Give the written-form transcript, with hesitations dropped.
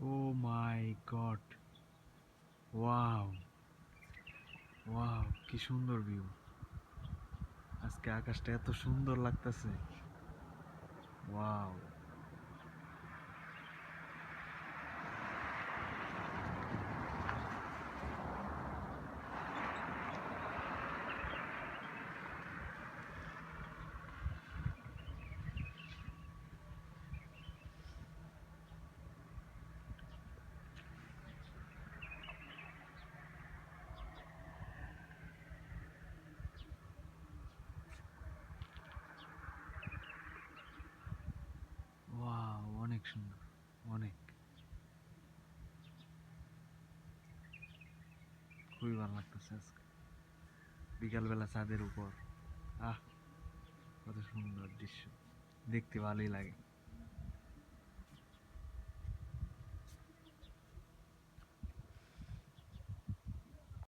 ও মাই god, wow wow, কি সুন্দর view. আজকে আকাশটা এত সুন্দর লাগতেছে। ওয়াও। ওয়াও, অনেক সুন্দর, অনেক, খুবই ভালো লাগতেছে আজকে বিকালবেলা ছাদের উপর। আহ, কত সুন্দর দৃশ্য, দেখতে ভালোই লাগে।